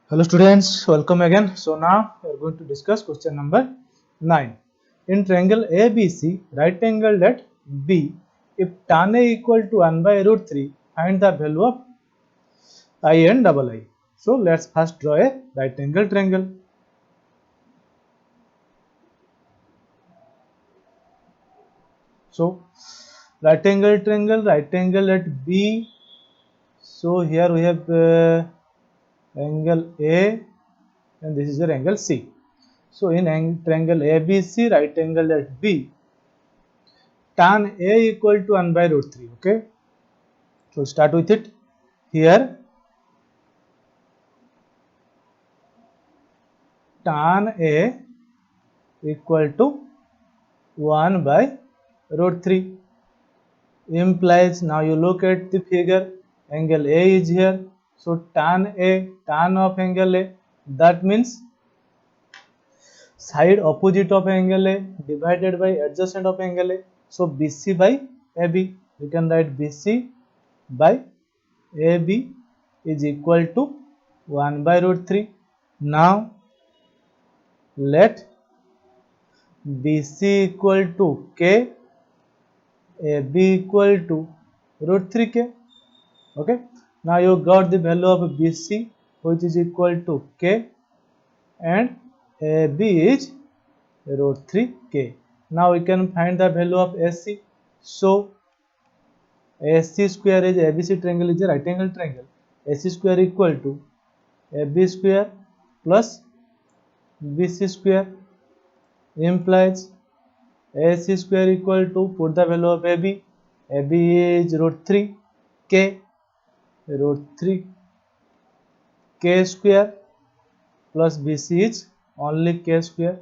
Hello students, welcome again. So now we are going to discuss question number 9. In triangle ABC, right angled at B, if tan A equal to 1 by root 3, find the value of I and double I. So let's first draw a right angle triangle. So right angle at B. So here we have angle A and this is your angle C. So in triangle ABC, right angle at B, tan A equal to 1 by root 3. Okay, so start with it. Here tan A equal to 1 by root 3 implies, now you look at the figure, angle A is here, so tan A, tan of angle A, that means side opposite of angle A divided by adjacent of angle A. So BC by AB, we can write BC by AB is equal to 1 by root 3. Now let BC equal to K, AB equal to root 3K. Okay. Now you got the value of BC, which is equal to K, and AB is root 3K. Now we can find the value of AC. So AC square is ABC triangle is a right angle triangle. AC square equal to AB square plus BC square implies AC square equal to, put the value of AB. AB is root 3 K, root 3 K square plus BC is only K square.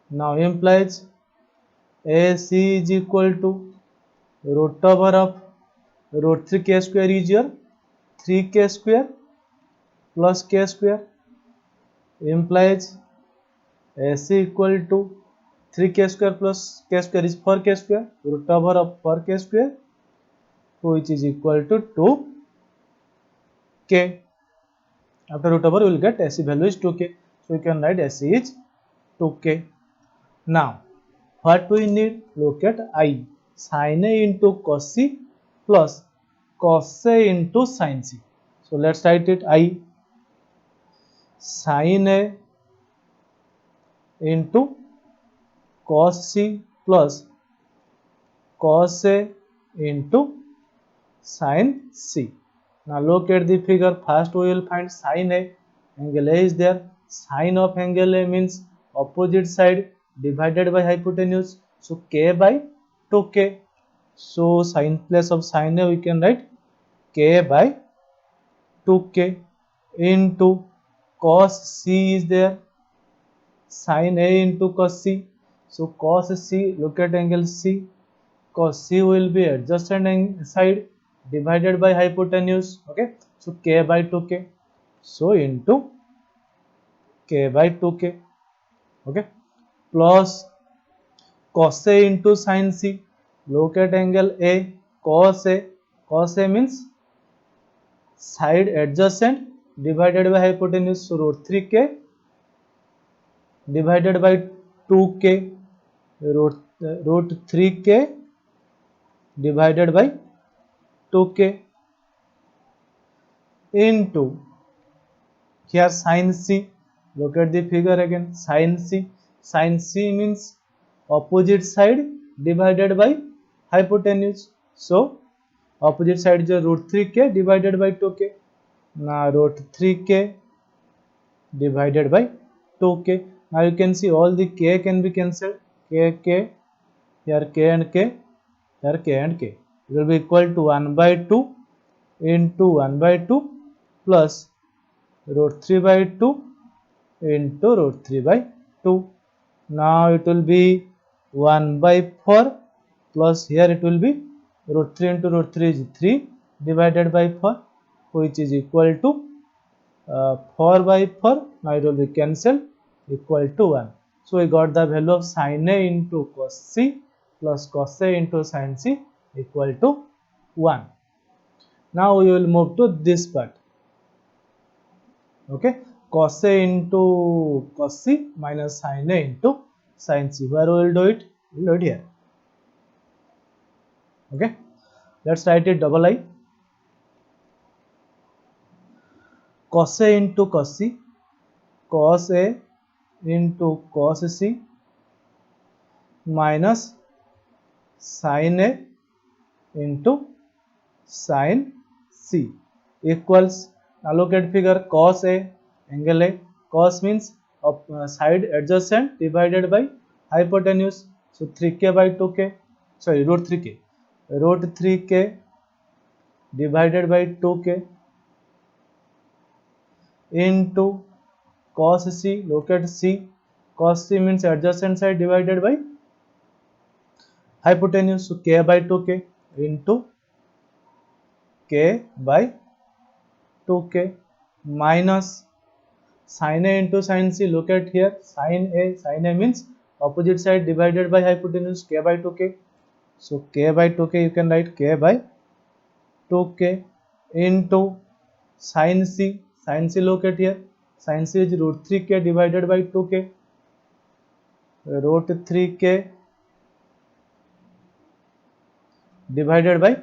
Now implies AC is equal to root over of root 3 K square is your 3K square plus K square, implies AC equal to 3K square plus K square is 4K square, root over of 4K square, which is equal to 2K. After root over, we will get AC value is 2K. So we can write AC is 2K. Now, what we need? Look at I. Sin A into cos C plus cos A into sin C. So let's write it. I sin A into cos C plus cos A into sin C. Now look at the figure. First we will find sin A. Angle A is there. Sin of angle A means opposite side divided by hypotenuse. So K by 2K. So sin place of sin A we can write K by 2K into cos C is there. Sin A into cos C. So cos C, look at angle C. Cos C will be adjacent side divided by hypotenuse. Okay, so K by 2K. So into K by 2K. Okay, plus cos A into sin C. Look at angle A. Cos A. Cos A means side adjacent divided by hypotenuse. So root 3K divided by 2K. Root 3K divided by 2K into here sin C. Look at the figure again. Sin C. Sin C means opposite side divided by hypotenuse. So opposite side is root 3K divided by 2K. Now root 3K divided by 2K. Now you can see all the K can be cancelled. K, here K and K, here K and K. It will be equal to 1 by 2 into 1 by 2 plus root 3 by 2 into root 3 by 2. Now it will be 1 by 4 plus here it will be root 3 into root 3 is 3 divided by 4, which is equal to 4 by 4. Now it will be cancelled, equal to 1. So we got the value of sin A into cos C plus cos A into sin C equal to 1. Now we will move to this part. Okay, cos A into cos C minus sin A into sin C. Where we will do it? We will do it here. Okay, let's write it double I. Cos A into cos C, cos A into cos C minus sin A into sin C equals, now look at figure, cos A, angle A, cos means side adjacent divided by hypotenuse, so 3k by 2k, sorry, root 3k, root 3k divided by 2k into cos C, look at C, cos C means adjacent side divided by hypotenuse, so k by 2k into k by 2k minus sin A into sin C. Look at here, sin A means opposite side divided by hypotenuse, k by 2k, so k by 2k you can write k by 2k into sin C, look at here, sin C is root 3k divided by 2k, root 3k divided by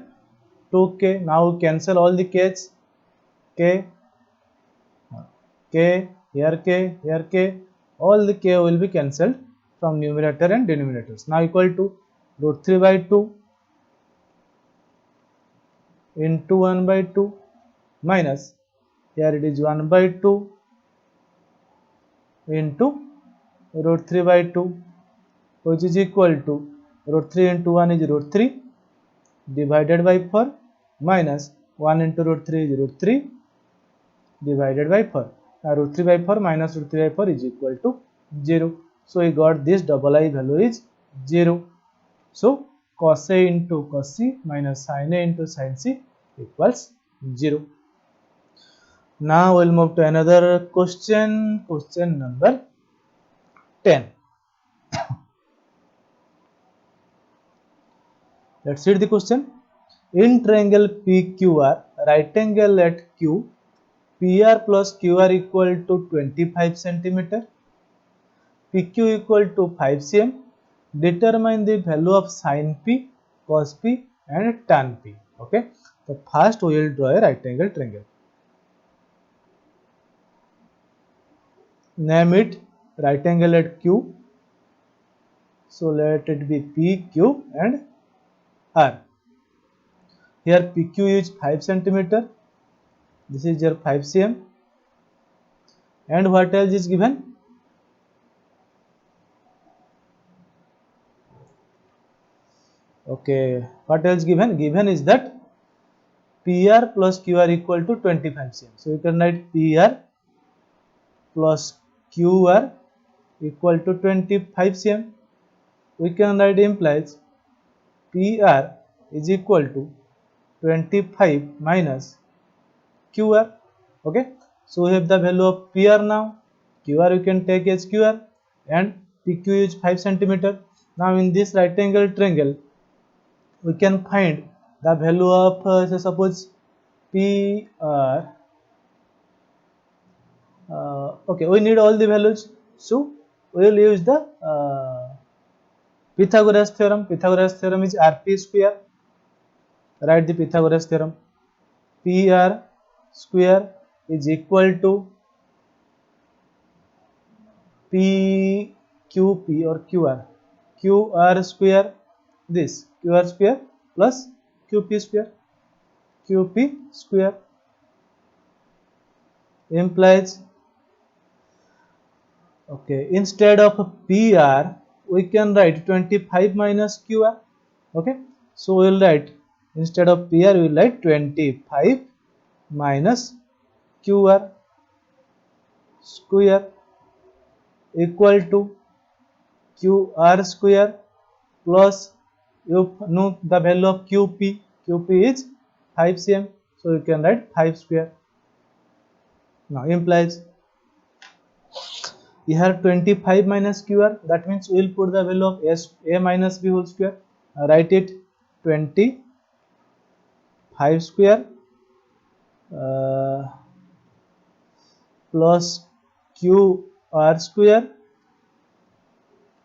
2k. Now cancel all the k's, k, k, here k, here k, all the k will be cancelled from numerator and denominators. Now equal to root 3 by 2 into 1 by 2 minus, here it is 1 by 2 into root 3 by 2, which is equal to root 3 into 1 is root 3 divided by 4 minus 1 into root 3 is root 3 divided by 4. Now root 3 by 4 minus root 3 by 4 is equal to 0. So we got this double I value is 0. So cos A into cos C minus sin A into sin C equals 0. Now we'll move to another question, question number 10. Let's read the question. In triangle PQR, right angle at Q, PR plus QR equal to 25 centimeter, PQ equal to 5 cm. Determine the value of sin P, cos P and tan P. Okay. So first we will draw a right angle triangle. Name it right angle at Q. So let it be P, Q and R. Here PQ is 5 centimeter. This is your 5 cm. And what else is given? Okay, what else given? Given is that PR plus QR equal to 25 cm. So you can write PR plus QR equal to 25 cm. We can write implies PR is equal to 25 minus QR. Okay, so we have the value of PR now. QR you can take as QR and PQ is 5 centimeter. Now in this right angle triangle, we can find the value of say suppose PR. Okay, we need all the values, so we will use the Pythagoras theorem. Pythagoras theorem is RP square. Write the Pythagoras theorem. PR square is equal to PQP or QR. QR square, this QR square plus QP square. QP square implies, okay, instead of PR we can write 25 minus QR. Okay, so we will write, instead of PR we will write 25 minus QR square equal to QR square plus, you know the value of QP. QP is 5 cm, so you can write 5 square. Now implies, here 25 minus QR, that means we will put the value of A minus B whole square. Write it 25 square plus QR square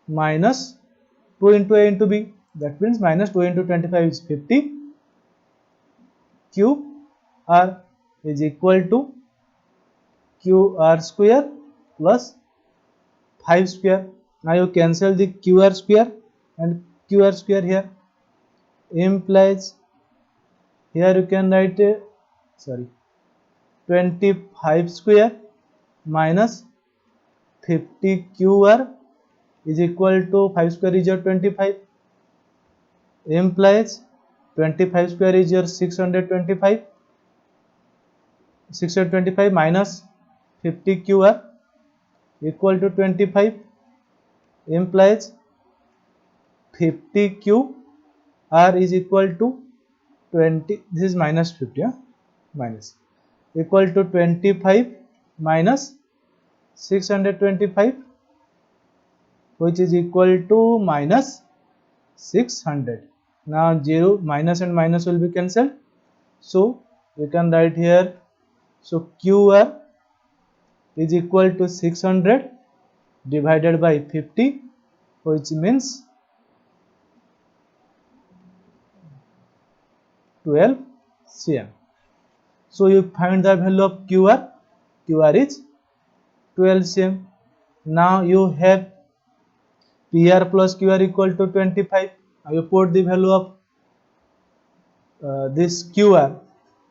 minus 2 into A into B. That means minus 2 into 25 is 50. QR is equal to QR square plus 5 square. Now you cancel the QR square and QR square here. Implies here you can write 25 square minus 50 QR is equal to 5 square is your 25. Implies 25 square is your 625. 625 minus 50 QR equal to 25. Implies 50 QR is equal to 20. This is minus 50, minus equal to 25 minus 625, which is equal to minus 600. Now 0 minus and minus will be cancelled, so we can write here, so QR is equal to 600 divided by 50, which means 12 cm. So you find the value of QR. QR is 12 cm. Now you have PR plus QR equal to 25. Now you put the value of this QR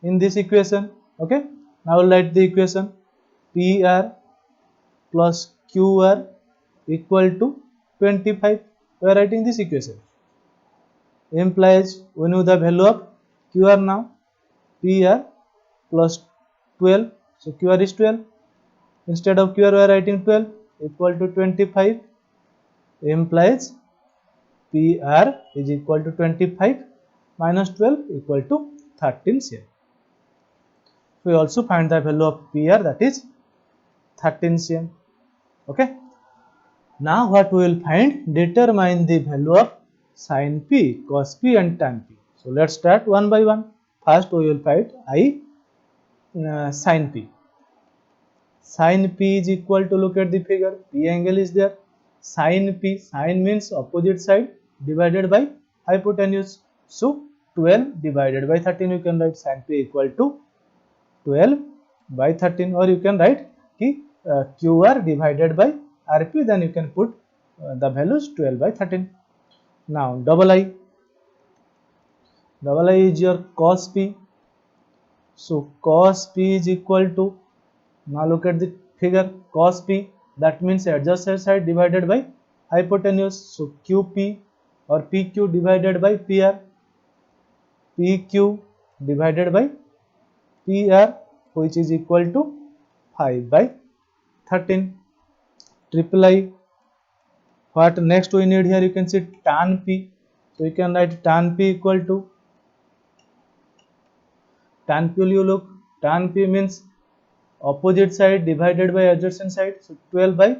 in this equation. Okay. Now write the equation. PR plus QR equal to 25. We are writing this equation. Implies we know the value of QR now. PR plus 12. So QR is 12. Instead of QR we are writing 12 equal to 25. Implies PR is equal to 25 minus 12 equal to 13 cm. We also find the value of PR, that is 13 cm. Okay. Now what we will find? Determine the value of sin P, cos P and tan P. So let's start one by one. First we will find sin P. Sin P is equal to, look at the figure, P angle is there. Sin P, sin means opposite side divided by hypotenuse. So 12 divided by 13, you can write sin P equal to 12 by 13, or you can write QR divided by RP, then you can put the values 12 by 13. Now double I is your cos P. So cos P is equal to, now look at the figure, cos P, that means adjacent side divided by hypotenuse. So QP or PQ divided by PR, PQ divided by PR, which is equal to 5 by 13. Triple I. What next we need here? You can see tan P. So you can write tan P equal to, tan P, you look, tan P means opposite side divided by adjacent side. So 12 by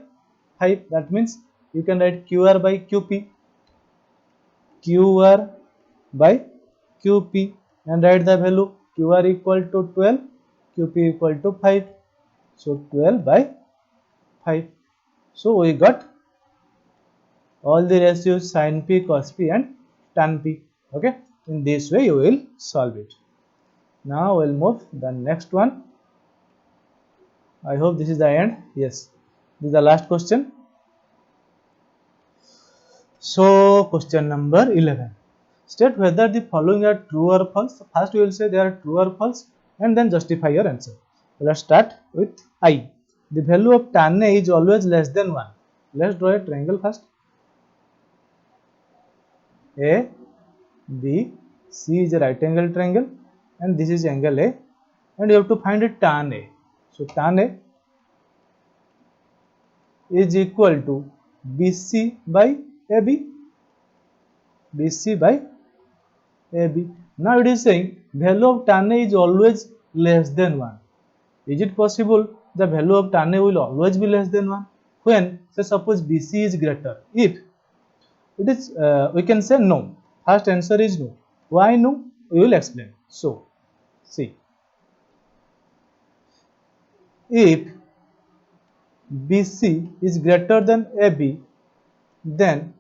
5, that means you can write QR by QP, QR by QP, and write the value, QR equal to 12, QP equal to 5. So 12 by 5. So we got all the ratios sin P, cos P and tan P. Okay. In this way you will solve it. Now we'll move the next one. I hope this is the end. Yes, this is the last question. So question number 11. State whether the following are true or false. First we will say they are true or false and then justify your answer. Let's start with I. The value of tan A is always less than 1. Let's draw a triangle first. A, B, C is a right angle triangle and this is angle A, and you have to find a tan A. So tan A is equal to BC by AB. BC by AB. Now it is saying value of tan A is always less than 1. Is it possible the value of tan A will always be less than 1? When, say suppose BC is greater. If it is, we can say no. First answer is no. Why no? We will explain. So, see, if BC is greater than AB, then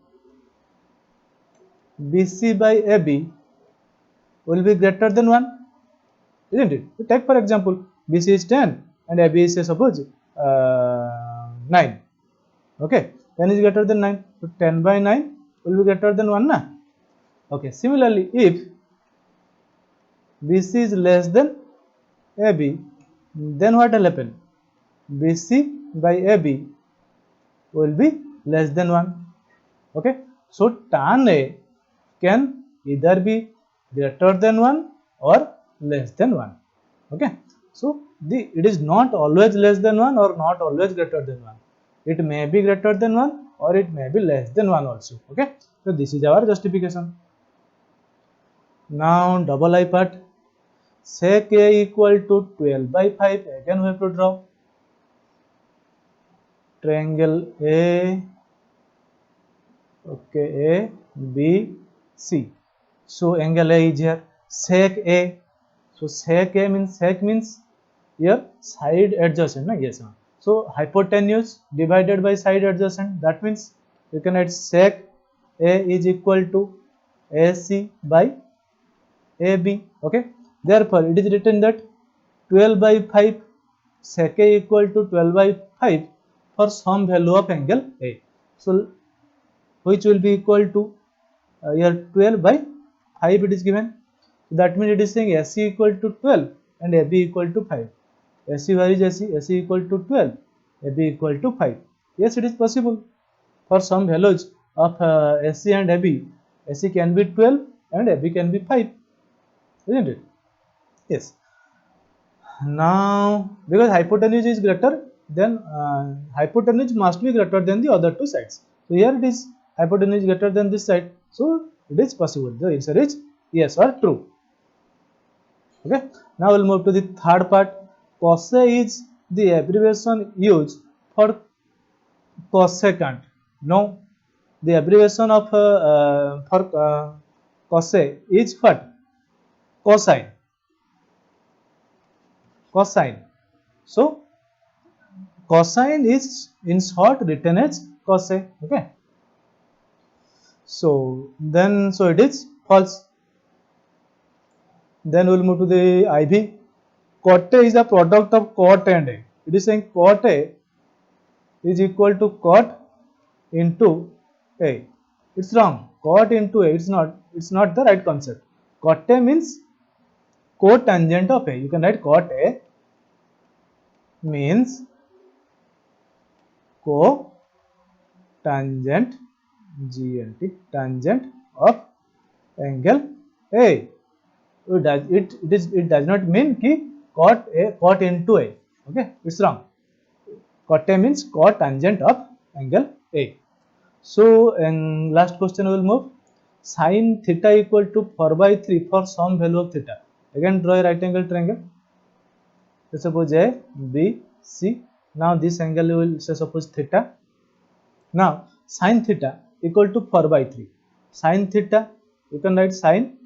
BC by AB will be greater than 1, isn't it? We take for example, BC is 10 and AB is suppose 9. Okay, 10 is greater than 9, so 10 by 9 will be greater than 1 na? Okay, similarly if BC is less than AB, then what will happen? BC by AB will be less than 1. Okay, so tan A can either be greater than 1 or less than 1. Okay, so it is not always less than 1 or not always greater than 1. It may be greater than 1 or it may be less than 1 also. Okay, so this is our justification. Now double I part. Sec A equal to 12 by 5. Again we have to draw triangle A. Okay, A, B, C. So angle A is here. Sec A. So sec means here side adjacent. No? Yes. So hypotenuse divided by side adjacent. That means you can write sec A is equal to AC by AB. Okay. Therefore, it is written that 12 by 5 sec A equal to 12 by 5 for some value of angle A. So which will be equal to here 12 by 5 it is given. So that means it is saying AC equal to 12 and AB equal to 5. AC, where is AC? AC equal to 12, AB equal to 5. Yes, it is possible. For some values of AC and AB, AC can be 12 and AB can be 5. Isn't it? Yes. Now, because hypotenuse is greater, then hypotenuse must be greater than the other two sides. So here it is hypotenuse greater than this side. So it is possible. The answer is yes or true. Okay. Now we'll move to the third part. Cos A is the abbreviation used for cosecant. No, the abbreviation of for cos A is what? Cosine. Cosine. So cosine is in short written as cos A. Okay. So then it is false. Then we will move to the IV. Cot A is the product of cot and A. It is saying cot A is equal to cot into A. It's wrong. Cot into A. It's not the right concept. Cot A means cotangent of A. You can write cot A means cotangent tangent of angle A. It does not mean ki cot into A. Okay, it's wrong. Cot A means cotangent of angle A. So last question we will move. Sin theta equal to 4 by 3 for some value of theta. Again draw a right angle triangle. Let's suppose A, B, C. Now this angle we will say suppose theta. Now sin theta equal to 4 by 3. Sin theta, you can write sin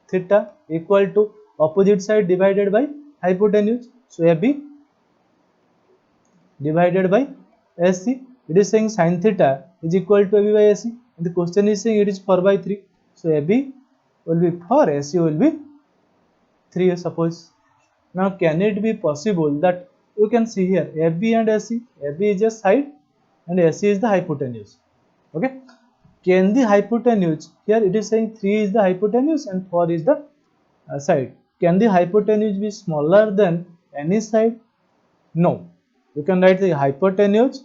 theta equal to opposite side divided by hypotenuse. So AB divided by AC. It is saying sin theta is equal to AB by AC. And the question is saying it is 4 by 3. So AB will be 4, AC will be 3 suppose. Now can it be possible that you can see here AB and AC, AB is a side and AC is the hypotenuse. Okay. Can the hypotenuse, here it is saying 3 is the hypotenuse and 4 is the side. Can the hypotenuse be smaller than any side? No. You can write the hypotenuse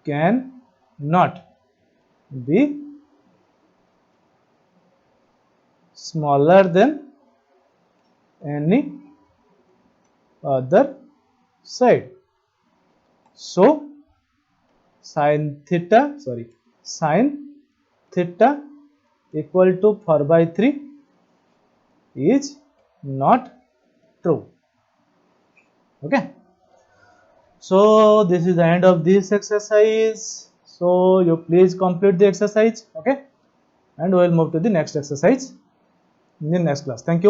can not be smaller than any other side. So sin theta equal to 4 by 3 is not true. Okay. So this is the end of this exercise. So you please complete the exercise. Okay. And we will move to the next exercise in the next class. Thank you.